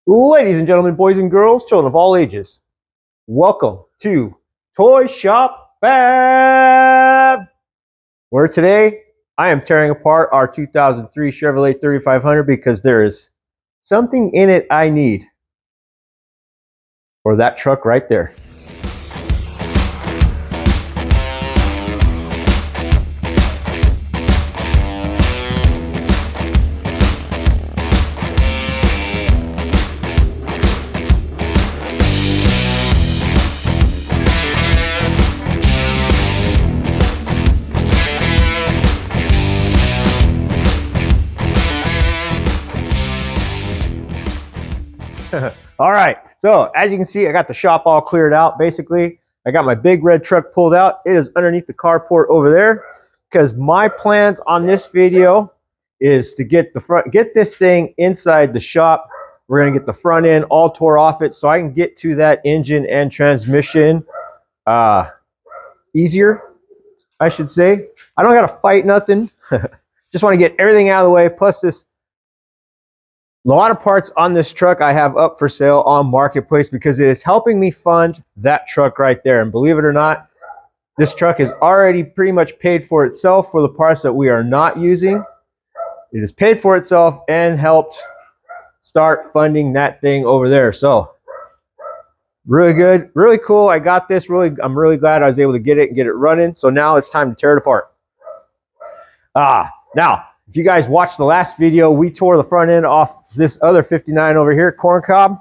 Ladies and gentlemen, boys and girls, children of all ages, welcome to Toy Shop Fab, where today I am tearing apart our 2003 Chevrolet 3500 because there is something in it I need for that truck right there. All right, so as you can see, I got the shop all cleared out. Basically, I got my big red truck pulled out. It is underneath the carport over there because my plans on this video is to get this thing inside the shop. We're gonna get the front end all tore off it so I can get to that engine and transmission easier, I should say. I don't gotta fight nothing. Just want to get everything out of the way. Plus this. A lot of parts on this truck I have up for sale on Marketplace because it is helping me fund that truck right there. And believe it or not, this truck is already pretty much paid for itself for the parts that we are not using. It is paid for itself and helped start funding that thing over there. So really good, really cool. I got this. I'm really glad I was able to get it and get it running. So now it's time to tear it apart. Now, if you guys watched the last video, we tore the front end off this other 59 over here, Corncob.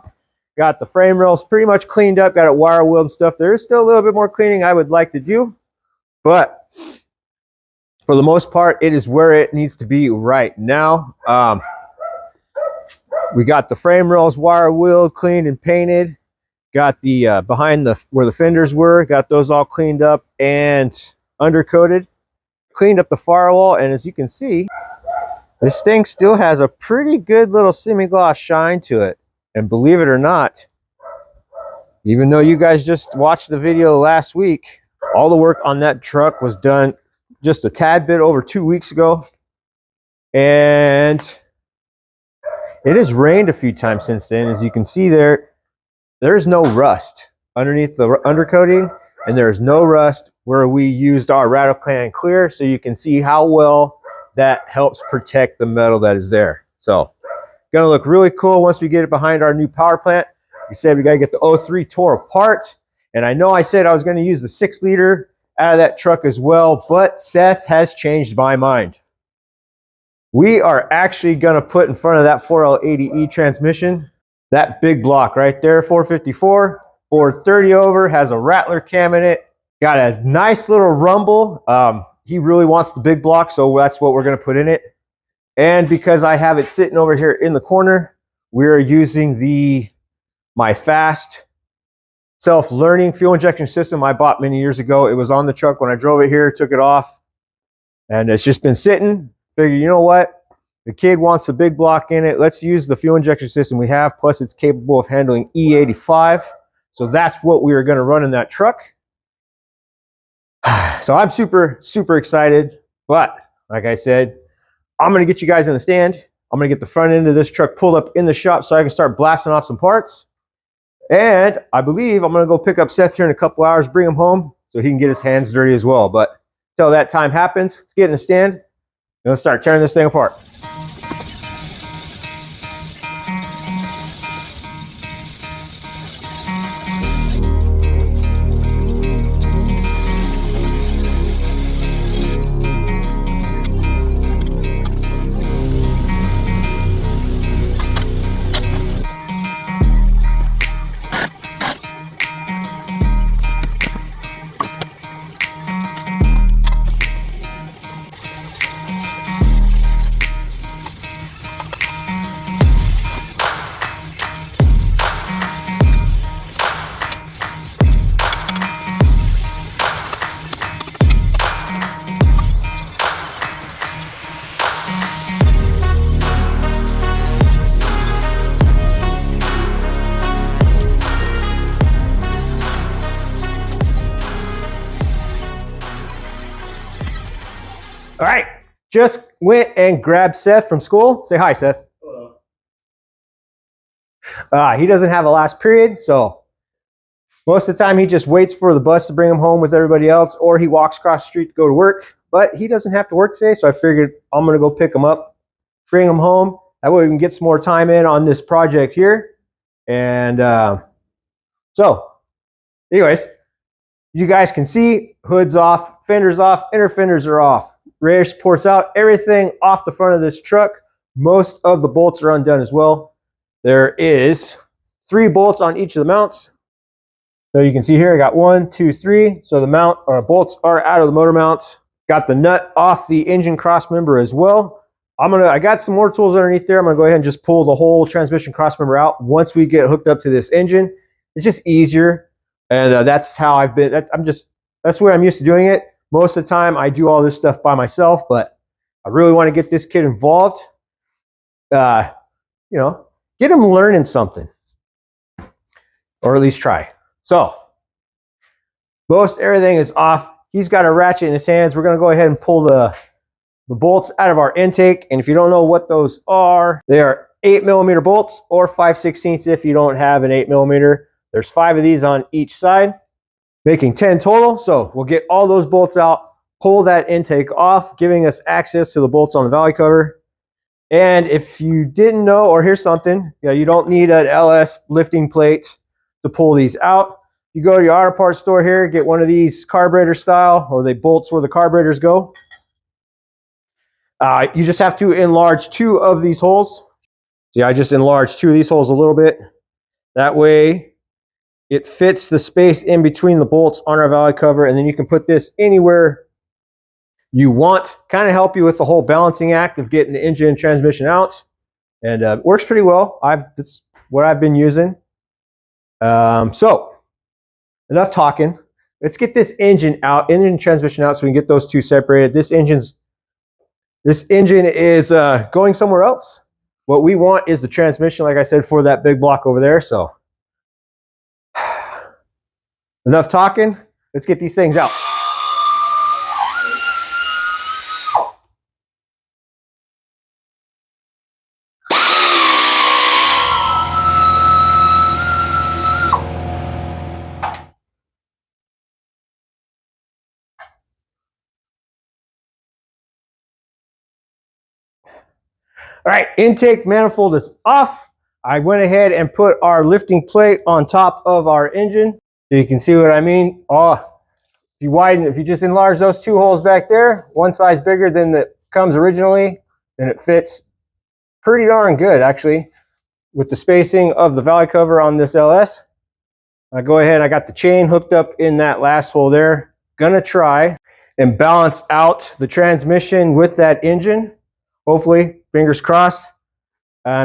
Got the frame rails pretty much cleaned up, got it wire wheeled and stuff. There is still a little bit more cleaning I would like to do, but for the most part, it is where it needs to be right now. We got the frame rails wire wheeled, cleaned and painted. Got the behind where the fenders were, got those all cleaned up and undercoated. Cleaned up the firewall, and as you can see, this thing still has a pretty good little semi-gloss shine to it. And believe it or not, even though you guys just watched the video last week, all the work on that truck was done just a tad bit over 2 weeks ago. And it has rained a few times since then. As you can see there's no rust underneath the undercoating, and there's no rust where we used our Rattle-Can Clear, so you can see how well that helps protect the metal that is there. So gonna look really cool once we get it behind our new power plant. We said we gotta get the 03 tore apart, and I know I said I was gonna use the 6-liter out of that truck as well, but Seth has changed my mind. We are actually gonna put in front of that 4L80E transmission that big block right there, 454, 430 over, has a rattler cam in it, got a nice little rumble. He really wants the big block, so that's what we're going to put in it. And because I have it sitting over here in the corner, we're using my fast self-learning fuel injection system I bought many years ago. It was on the truck when I drove it here, took it off, and it's just been sitting. Figured, you know what? The kid wants a big block in it. Let's use the fuel injection system we have, plus it's capable of handling E85. So that's what we are going to run in that truck. So I'm super, super excited, but like I said, I'm going to get you guys in the stand. I'm going to get the front end of this truck pulled up in the shop so I can start blasting off some parts. And I believe I'm going to go pick up Seth here in a couple hours, bring him home so he can get his hands dirty as well. But until that time happens, let's get in the stand and let's start tearing this thing apart. All right, just went and grabbed Seth from school. Say hi, Seth. Hello. He doesn't have a last period, so most of the time he just waits for the bus to bring him home with everybody else, or he walks across the street to go to work. But he doesn't have to work today, so I figured I'm going to go pick him up, bring him home. That way we can get some more time in on this project here. And so, anyways, you guys can see hood's off, fenders off, inner fenders are off. Rear supports out, everything off the front of this truck. Most of the bolts are undone as well. There is 3 bolts on each of the mounts. So you can see here, I got 1, 2, 3. So the bolts are out of the motor mounts. Got the nut off the engine cross member as well. I got some more tools underneath there. I'm gonna go ahead and just pull the whole transmission cross member out once we get hooked up to this engine. It's just easier, and that's how I've been. That's the way I'm used to doing it. Most of the time, I do all this stuff by myself, but I really want to get this kid involved. You know, get him learning something, or at least try. So, most everything is off. He's got a ratchet in his hands. We're going to go ahead and pull the bolts out of our intake. And if you don't know what those are, they are 8mm bolts or 5/16 if you don't have an 8mm. There's 5 of these on each side, making 10 total. So we'll get all those bolts out, pull that intake off, giving us access to the bolts on the valley cover. And if you didn't know, or here's something, you don't need an LS lifting plate to pull these out. You go to your auto parts store here, get one of these carburetor style, or they bolts where the carburetors go. You just have to enlarge 2 of these holes. See, I just enlarged 2 of these holes a little bit. That way, it fits the space in between the bolts on our valley cover, and then you can put this anywhere you want. Kind of help you with the whole balancing act of getting the engine and transmission out, and works pretty well. That's what I've been using. So, enough talking. Let's get this engine out, engine and transmission out, so we can get those 2 separated. This engine is going somewhere else. What we want is the transmission, like I said, for that big block over there. So, enough talking. Let's get these things out. All right, intake manifold is off. I went ahead and put our lifting plate on top of our engine, so you can see what I mean. If you just enlarge those 2 holes back there, one size bigger than that comes originally, then it fits pretty darn good, actually, with the spacing of the valley cover on this LS. I go ahead, I got the chain hooked up in that last hole there. Gonna try and balance out the transmission with that engine. Hopefully, fingers crossed.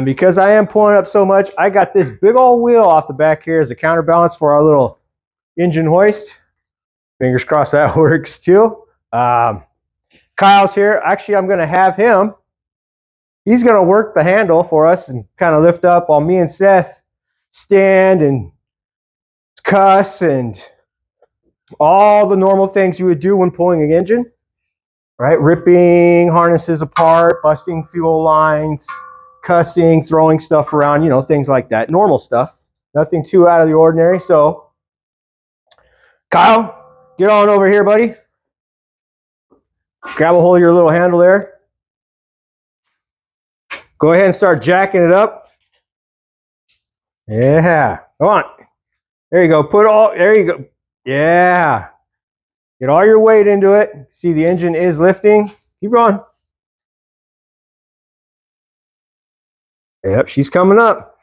Because I am pulling up so much, I got this big old wheel off the back here as a counterbalance for our little engine hoist. Fingers crossed that works too. Kyle's here. Actually, I'm going to have him. He's going to work the handle for us and kind of lift up while me and Seth stand and cuss and all the normal things you would do when pulling an engine. Right? Ripping harnesses apart, busting fuel lines, cussing, throwing stuff around, things like that. Normal stuff. Nothing too out of the ordinary. So, Kyle, get on over here, buddy. Grab a hold of your little handle there. Go ahead and start jacking it up. Yeah. Come on. There you go. There you go. Yeah. Get all your weight into it. See, the engine is lifting. Keep going. Yep, she's coming up.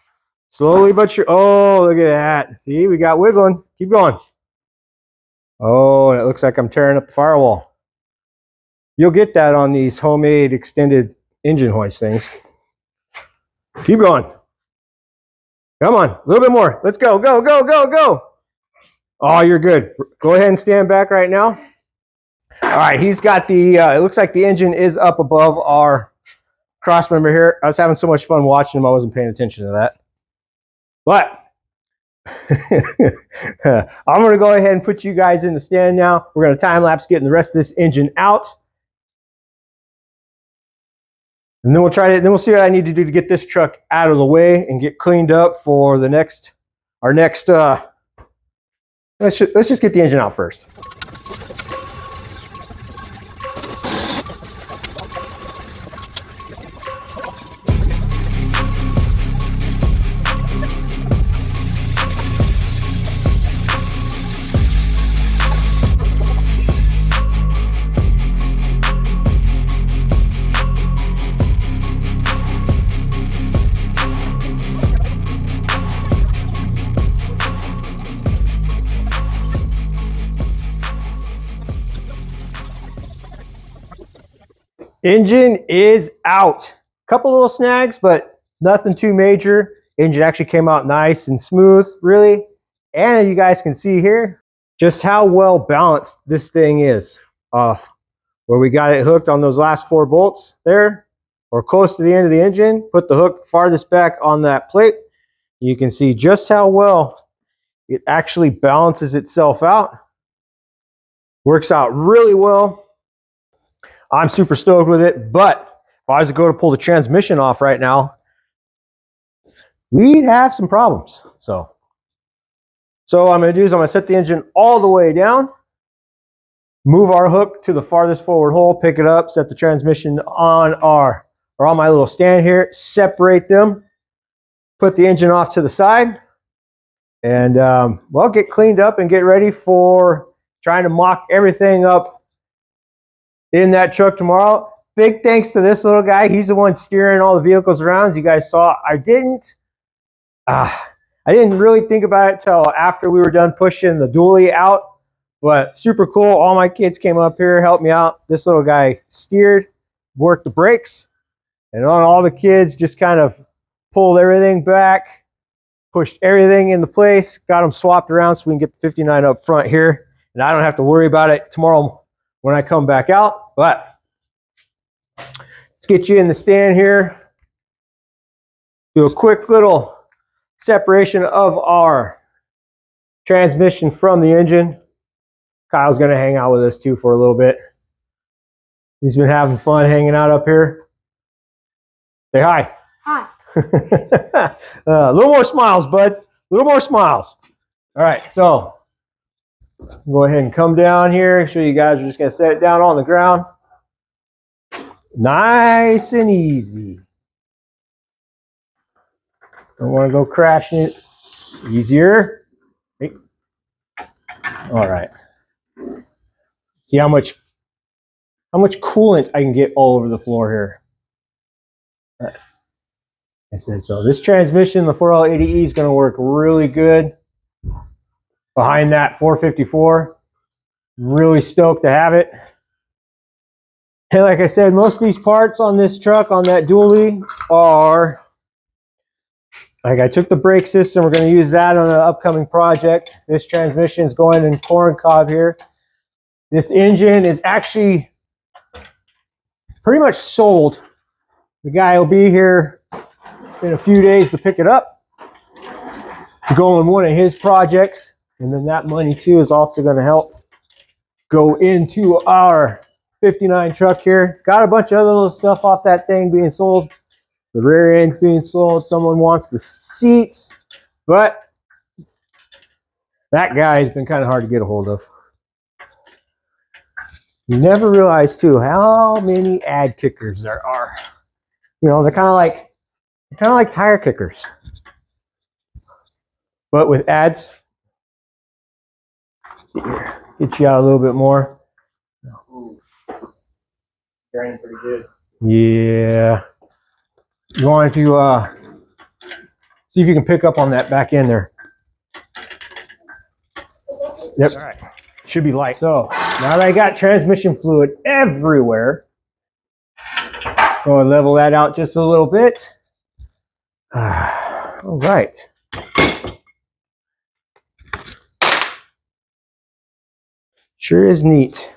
Slowly but sure. Oh, look at that. See, we got wiggling. Keep going. Oh, and it looks like I'm tearing up the firewall. You'll get that on these homemade extended engine hoist things. Keep going. Come on, a little bit more. Let's go, go, go, go, go. Oh, you're good. Go ahead and stand back right now. All right, he's got the, it looks like the engine is up above our cross member here. I was having so much fun watching him, I wasn't paying attention to that. But I'm going to go ahead and put you guys in the stand now. We're going to time lapse getting the rest of this engine out. And then we'll try it. Then we'll see what I need to do to get this truck out of the way and get cleaned up for the next, our next. Let's just get the engine out first. Engine is out. Couple little snags, but nothing too major. Engine actually came out nice and smooth, really. And you guys can see here just how well balanced this thing is. Where we got it hooked on those last 4 bolts there, or close to the end of the engine, put the hook farthest back on that plate. You can see just how well it actually balances itself out. Works out really well. I'm super stoked with it, but if I was to go to pull the transmission off right now, we'd have some problems. So what I'm going to do is I'm going to set the engine all the way down, move our hook to the farthest forward hole, pick it up, set the transmission on on my little stand here, separate them, put the engine off to the side, and well, get cleaned up and get ready for trying to mock everything up in that truck tomorrow. Big thanks to this little guy. He's the one steering all the vehicles around. As you guys saw, I didn't really think about it till after we were done pushing the dually out, but super cool. All my kids came up here, helped me out. This little guy steered, worked the brakes, and on all the kids just kind of pulled everything back, pushed everything into place, got them swapped around so we can get the 59 up front here, and I don't have to worry about it tomorrow when I come back out. But let's get you in the stand here. Do a quick little separation of our transmission from the engine. Kyle's going to hang out with us too for a little bit. He's been having fun hanging out up here. Say hi. Hi. A little more smiles, bud. A little more smiles. All right, so go ahead and come down here. Show you guys, we're just going to set it down on the ground. Nice and easy. Don't want to go crashing it. Easier. Hey. All right. See how much coolant I can get all over the floor here. All right. I said so. This transmission, the 4L80E, is going to work really good behind that 454. Really stoked to have it. And like I said, most of these parts on this truck, on that dually, are like, I took the brake system. We're going to use that on an upcoming project. This transmission is going in Corncob here. This engine is actually pretty much sold. The guy will be here in a few days to pick it up, to go on one of his projects. And then that money too is also going to help go into our 59 truck here. Got a bunch of other little stuff off that thing being sold. The rear end's being sold. Someone wants the seats, but that guy's been kind of hard to get a hold of. You never realize too how many ad kickers there are. You know, they're kind of like tire kickers, but with ads. Get you out a little bit more. Ooh. Grinding pretty good. Yeah. You want to see if you can pick up on that back end there. Yep. All right. Should be light. So now that I got transmission fluid everywhere, go and level that out just a little bit. All right. Sure is neat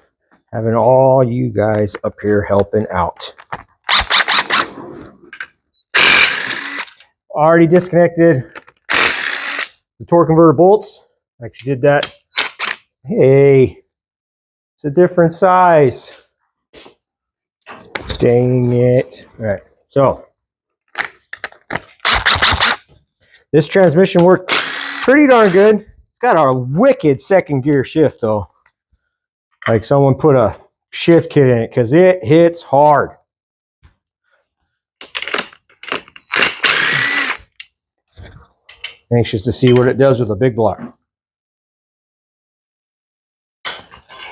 having all you guys up here helping out. Already disconnected the torque converter bolts. Actually did that. Hey, it's a different size. Dang it. All right. So this transmission worked pretty darn good. It's got a wicked second gear shift though. Like someone put a shift kit in it because it hits hard. Anxious to see what it does with a big block.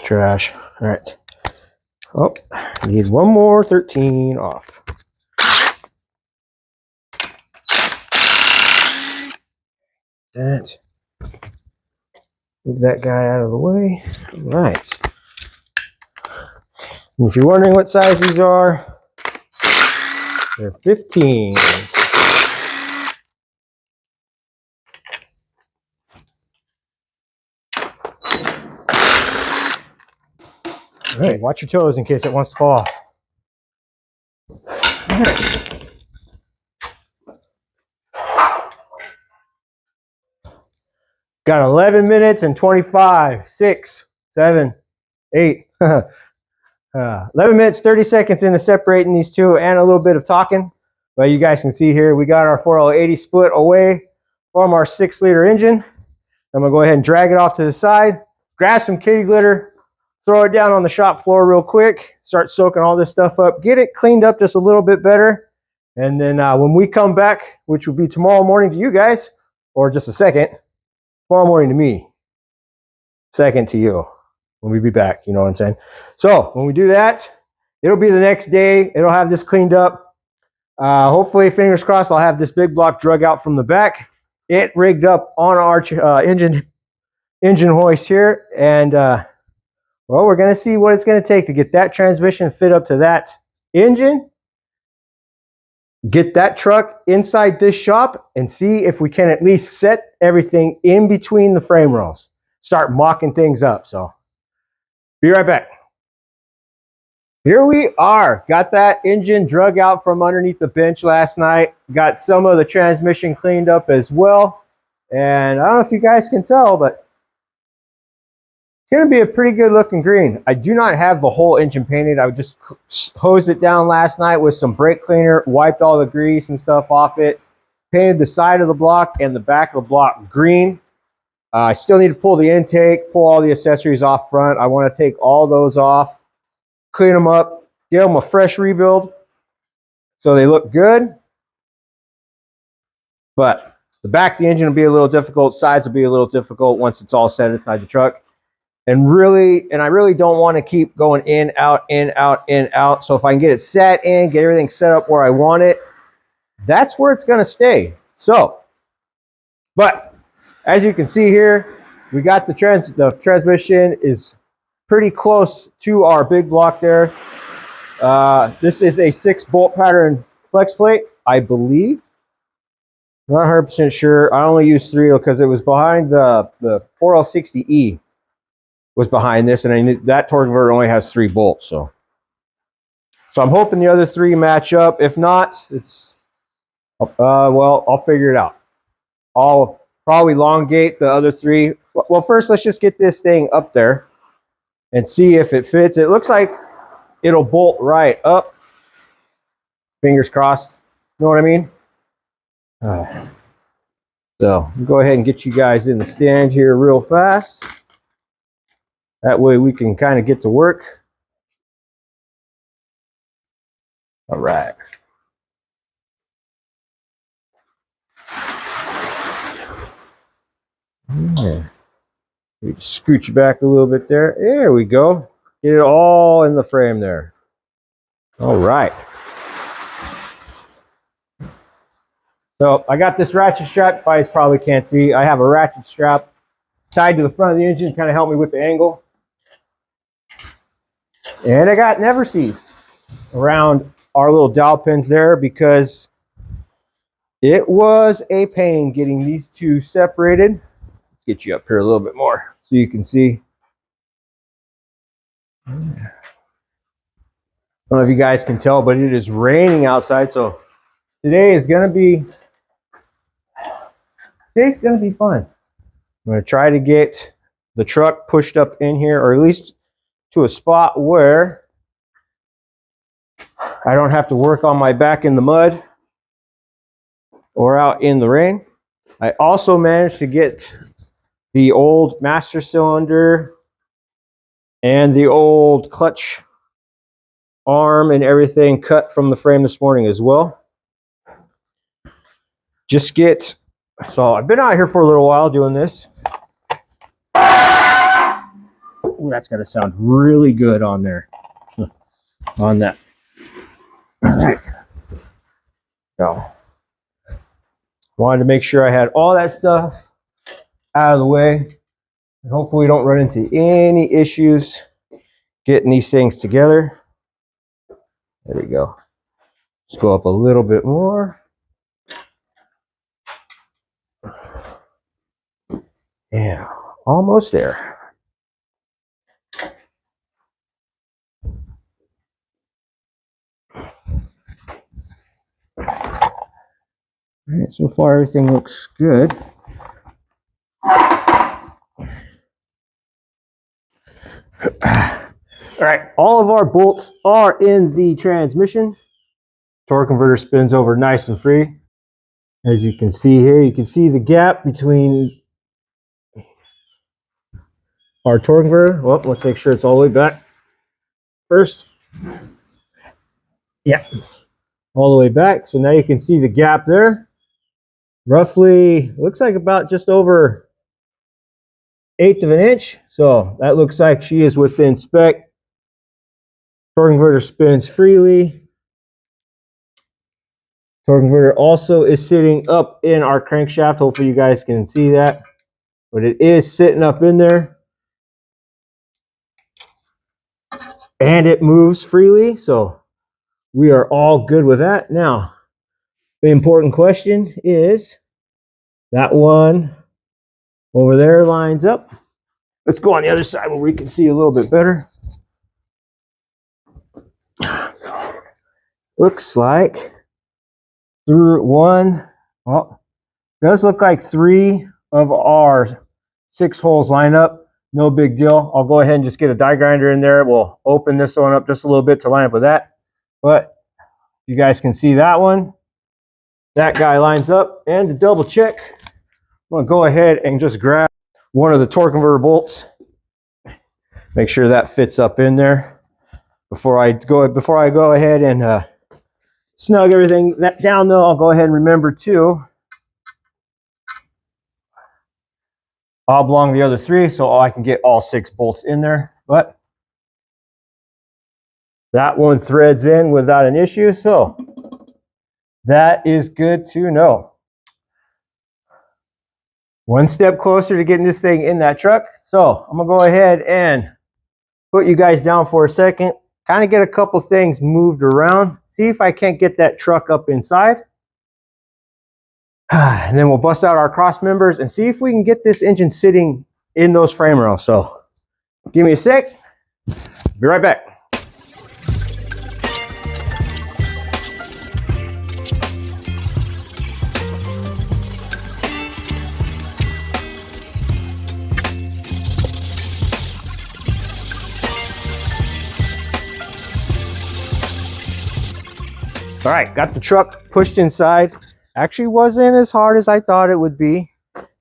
Trash. All right. Oh, need one more 13 off. That. Move that guy out of the way. All right. And if you're wondering what size these are, they're 15s. All right, watch your toes in case it wants to fall off. All right. Got 11 minutes and 25, 6, 7, 8. 11 minutes, 30 seconds into separating these two and a little bit of talking. But you guys can see here, we got our 4L80 split away from our 6-liter engine. I'm gonna go ahead and drag it off to the side, grab some kitty glitter, throw it down on the shop floor real quick, start soaking all this stuff up, get it cleaned up just a little bit better. And then when we come back, which will be tomorrow morning to you guys, or just a second, tomorrow morning to me, second to you, when we be back, you know what I'm saying? So when we do that, it'll be the next day, it'll have this cleaned up. Hopefully, fingers crossed, I'll have this big block drug out from the back, it rigged up on our engine hoist here, and well, we're going to see what it's going to take to get that transmission fit up to that engine, get that truck inside this shop, and see if we can at least set everything in between the frame rails. Start mocking things up. So, be right back. Here we are. Got that engine drug out from underneath the bench last night. Got some of the transmission cleaned up as well. And I don't know if you guys can tell, but it's going to be a pretty good looking green. I do not have the whole engine painted. I just hosed it down last night with some brake cleaner, wiped all the grease and stuff off it, painted the side of the block and the back of the block green. I still need to pull the intake, pull all the accessories off front. I want to take all those off, clean them up, give them a fresh rebuild so they look good. But the back of the engine will be a little difficult, sides will be a little difficult once it's all set inside the truck. And I really don't want to keep going in, out, in, out, in, out. So if I can get it set in, get everything set up where I want it, that's where it's going to stay. So, but as you can see here, we got the transmission is pretty close to our big block there. This is a 6-bolt pattern flex plate, I believe. Not 100% sure. I only used 3 because it was behind the 4L60E. Was behind this, and I knew that torque converter only has 3 bolts. So I'm hoping the other 3 match up. If not, it's well, I'll figure it out. I'll probably elongate the other 3. Well, first let's just get this thing up there and see if it fits. It looks like it'll bolt right up. Fingers crossed. You know what I mean? So go ahead and get you guys in the stand here real fast. That way we can kind of get to work. All right. Yeah. We just scooch you back a little bit there. There we go. Get it all in the frame there. All right. So I got this ratchet strap. You guys probably can't see. I have a ratchet strap tied to the front of the engine, kind of help me with the angle. And I got never sees around our little dowel pins there because it was a pain getting these two separated. Let's get you up here a little bit more so you can see. I don't know if you guys can tell, but it is raining outside, so today's gonna be fun. I'm gonna try to get the truck pushed up in here, or at least to a spot where I don't have to work on my back in the mud or out in the rain. I also managed to get the old master cylinder and the old clutch arm and everything cut from the frame this morning as well. So I've been out here for a little while doing this. Ooh, that's going to sound really good on there. On that. All right. So, wanted to make sure I had all that stuff out of the way. And hopefully we don't run into any issues getting these things together. There we go. Let's go up a little bit more. Yeah, almost there. All right, so far everything looks good. All right, all of our bolts are in the transmission. Torque converter spins over nice and free. As you can see here, you can see the gap between our torque converter. Well, let's make sure it's all the way back first. Yeah, all the way back. So now you can see the gap there. Roughly, looks like about just over 1/8 of an inch. So that looks like she is within spec. Torque converter spins freely. Torque converter also is sitting up in our crankshaft. Hopefully you guys can see that. But it is sitting up in there. And it moves freely. So we are all good with that. Now, the important question is, that one over there lines up. Let's go on the other side where we can see a little bit better. Looks like well, does look like 3 of our 6 holes line up. No big deal. I'll go ahead and just get a die grinder in there. We'll open this one up just a little bit to line up with that. But you guys can see that one. That guy lines up. And to double check, I'm going to go ahead and just grab one of the torque converter bolts. Make sure that fits up in there before I go ahead and snug everything down. Though, I'll go ahead and remember to oblong the other 3 so I can get all 6 bolts in there. But that one threads in without an issue, so that is good to know. One step closer to getting this thing in that truck. So I'm gonna go ahead and put you guys down for a second, kind of get a couple things moved around, see if I can't get that truck up inside. And then we'll bust out our cross members and see if we can get this engine sitting in those frame rails. So give me a sec, be right back. All right, got the truck pushed inside. Actually wasn't as hard as I thought it would be,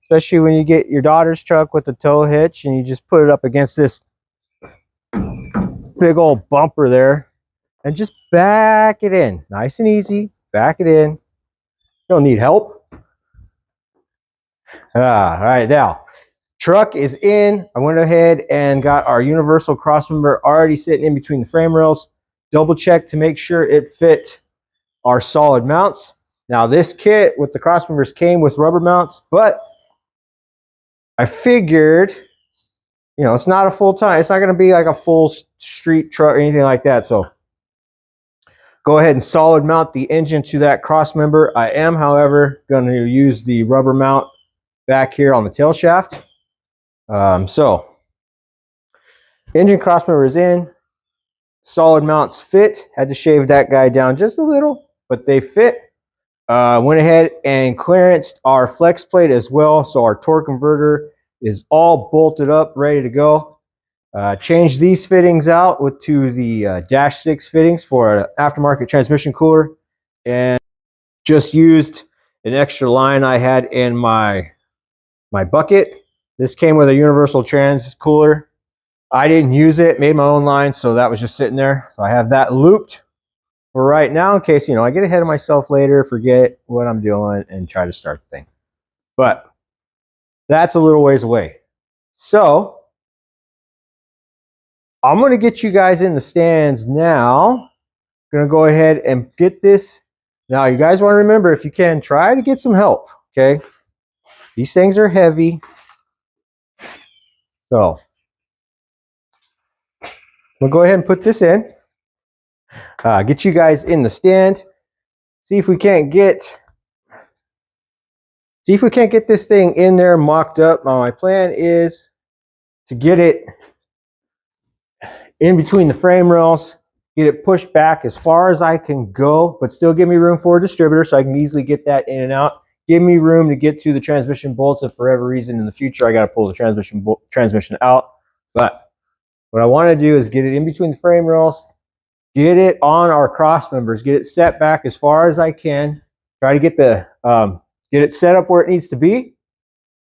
especially when you get your daughter's truck with the tow hitch and you just put it up against this big old bumper there and just back it in. Nice and easy, back it in. Don't need help. All right, now, truck is in. I went ahead and got our universal crossmember already sitting in between the frame rails. Double check to make sure it fit our solid mounts. Now this kit with the crossmembers came with rubber mounts, but I figured, you know, it's not a full-time, it's not going to be like a full street truck or anything like that. So go ahead and solid mount the engine to that crossmember. I am, however, going to use the rubber mount back here on the tail shaft. So engine crossmember is in. Solid mounts fit. Had to shave that guy down just a little, but they fit. Went ahead and clearanced our flex plate as well. So our torque converter is all bolted up, ready to go. Changed these fittings out to the dash 6 fittings for an aftermarket transmission cooler, and just used an extra line I had in my bucket. This came with a universal trans cooler. I didn't use it, made my own line, so that was just sitting there. So I have that looped for right now in case, I get ahead of myself later, forget what I'm doing, and try to start the thing. But that's a little ways away. So I'm going to get you guys in the stands now. Going to go ahead and get this. Now, you guys want to remember, if you can, try to get some help, okay? These things are heavy. So we'll go ahead and put this in. Get you guys in the stand. See if we can't get this thing in there mocked up. Now, my plan is to get it in between the frame rails, get it pushed back as far as I can go, but still give me room for a distributor so I can easily get that in and out. Give me room to get to the transmission bolts if for whatever reason in the future I got to pull the transmission out. But what I want to do is get it in between the frame rails, get it on our cross members, get it set back as far as I can, try to get it set up where it needs to be,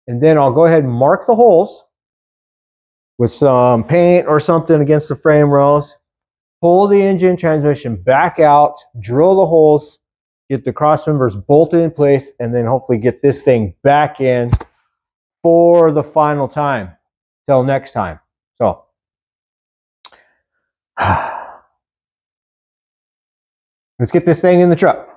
and then I'll go ahead and mark the holes with some paint or something against the frame rails, pull the engine transmission back out, drill the holes, get the cross members bolted in place, and then hopefully get this thing back in for the final time. Till next time. So let's get this thing in the truck.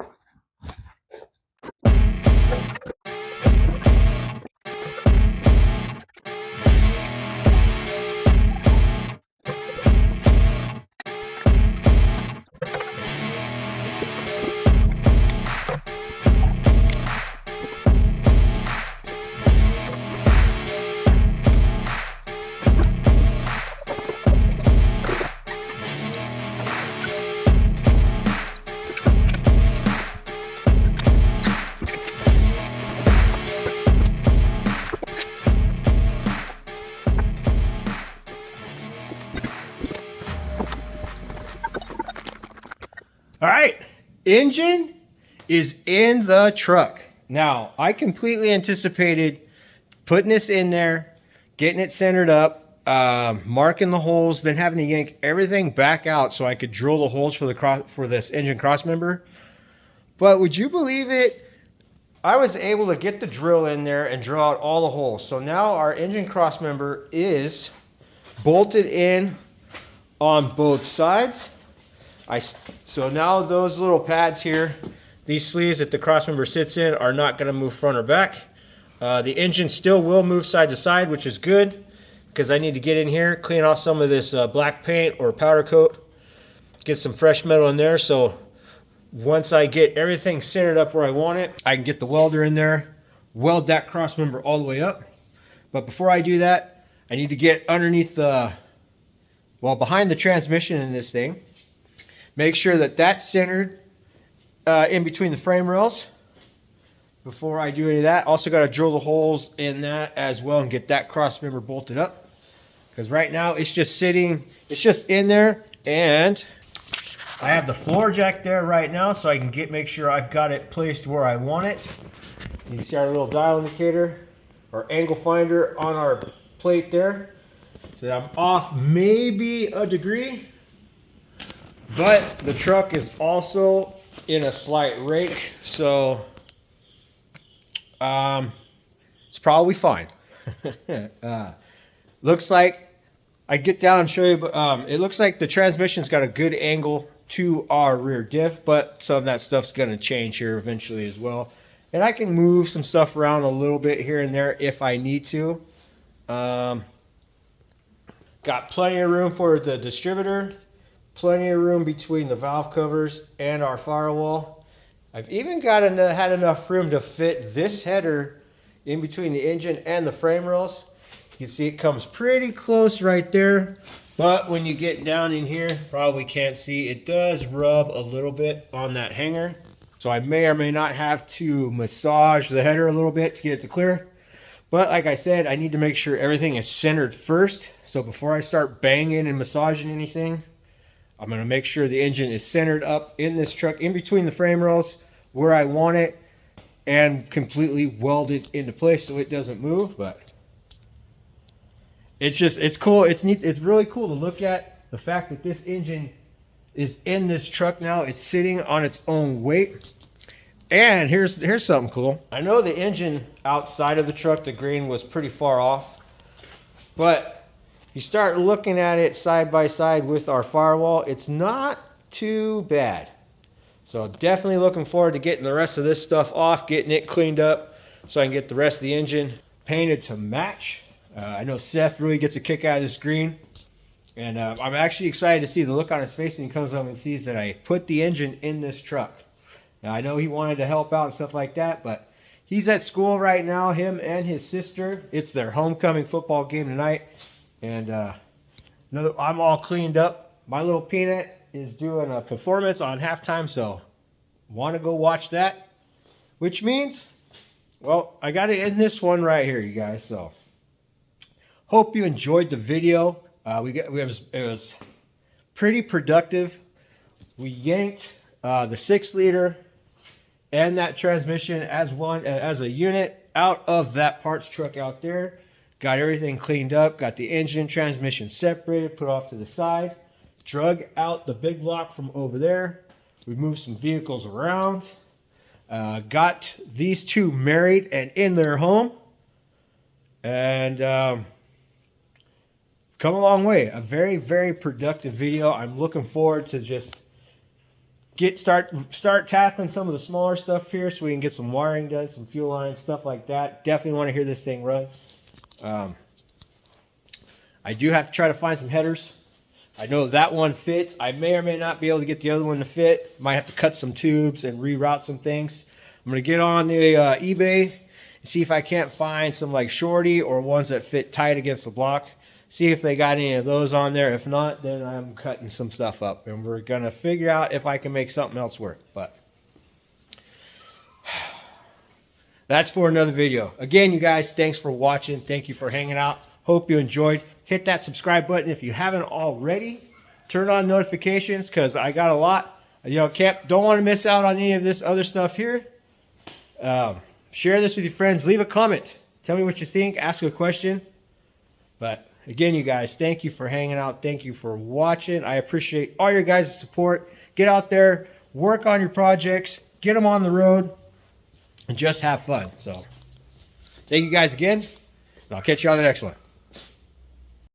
All right, engine is in the truck. Now, I completely anticipated putting this in there, getting it centered up, marking the holes, then having to yank everything back out so I could drill the holes for this engine cross member. But would you believe it? I was able to get the drill in there and drill out all the holes. So now our engine cross member is bolted in on both sides. So now those little pads here, these sleeves that the crossmember sits in, are not going to move front or back. The engine still will move side to side, which is good because I need to get in here, clean off some of this black paint or powder coat, get some fresh metal in there. So once I get everything centered up where I want it, I can get the welder in there, weld that crossmember all the way up. But before I do that, I need to get underneath behind the transmission in this thing. Make sure that that's centered in between the frame rails before I do any of that. Also got to drill the holes in that as well and get that cross member bolted up. Because right now it's just sitting, it's just in there, and I have the floor jack there right now so I can make sure I've got it placed where I want it. You see our little dial indicator or angle finder on our plate there. So I'm off maybe a degree. But the truck is also in a slight rake, so it's probably fine. Looks like, I get down and show you, but it looks like the transmission's got a good angle to our rear diff, but some of that stuff's going to change here eventually as well. And I can move some stuff around a little bit here and there if I need to. Got plenty of room for the distributor. Plenty of room between the valve covers and our firewall. I've even had enough room to fit this header in between the engine and the frame rails. You can see it comes pretty close right there. But when you get down in here, probably can't see, it does rub a little bit on that hanger. So I may or may not have to massage the header a little bit to get it to clear. But like I said, I need to make sure everything is centered first. So before I start banging and massaging anything, I'm going to make sure the engine is centered up in this truck, in between the frame rails where I want it, and completely welded into place so it doesn't move. But it's cool. It's neat. It's really cool to look at the fact that this engine is in this truck now. It's sitting on its own weight. And here's something cool. I know the engine outside of the truck, the grain was pretty far off, but you start looking at it side by side with our firewall, it's not too bad. So definitely looking forward to getting the rest of this stuff off, getting it cleaned up so I can get the rest of the engine painted to match. I know Seth really gets a kick out of this green, and I'm actually excited to see the look on his face when he comes home and sees that I put the engine in this truck. Now, I know he wanted to help out and stuff like that, but he's at school right now, him and his sister. It's their homecoming football game tonight. And I'm all cleaned up. My little peanut is doing a performance on halftime, so want to go watch that. Which means, well, I got to end this one right here, you guys. So hope you enjoyed the video. It was pretty productive. We yanked the 6-liter and that transmission as a unit out of that parts truck out there. Got everything cleaned up, got the engine, transmission separated, put off to the side, drug out the big block from over there. We moved some vehicles around, got these two married and in their home, and come a long way. A very, very productive video. I'm looking forward to just start tackling some of the smaller stuff here so we can get some wiring done, some fuel lines, stuff like that. Definitely want to hear this thing run. I do have to try to find some headers. I know that one fits. I may or may not be able to get the other one to fit. Might have to cut some tubes and reroute some things. I'm going to get on the eBay and see if I can't find some like shorty or ones that fit tight against the block. See if they got any of those on there. If not, then I'm cutting some stuff up. And we're going to figure out if I can make something else work. But that's for another video. Again, you guys, thanks for watching. Thank you for hanging out. Hope you enjoyed. Hit that subscribe button if you haven't already. Turn on notifications because I got a lot. Don't want to miss out on any of this other stuff here. Share this with your friends. Leave a comment. Tell me what you think. Ask a question. But again, you guys, thank you for hanging out. Thank you for watching. I appreciate all your guys' support. Get out there, work on your projects, get them on the road, and just have fun. So thank you guys again, and I'll catch you on the next one.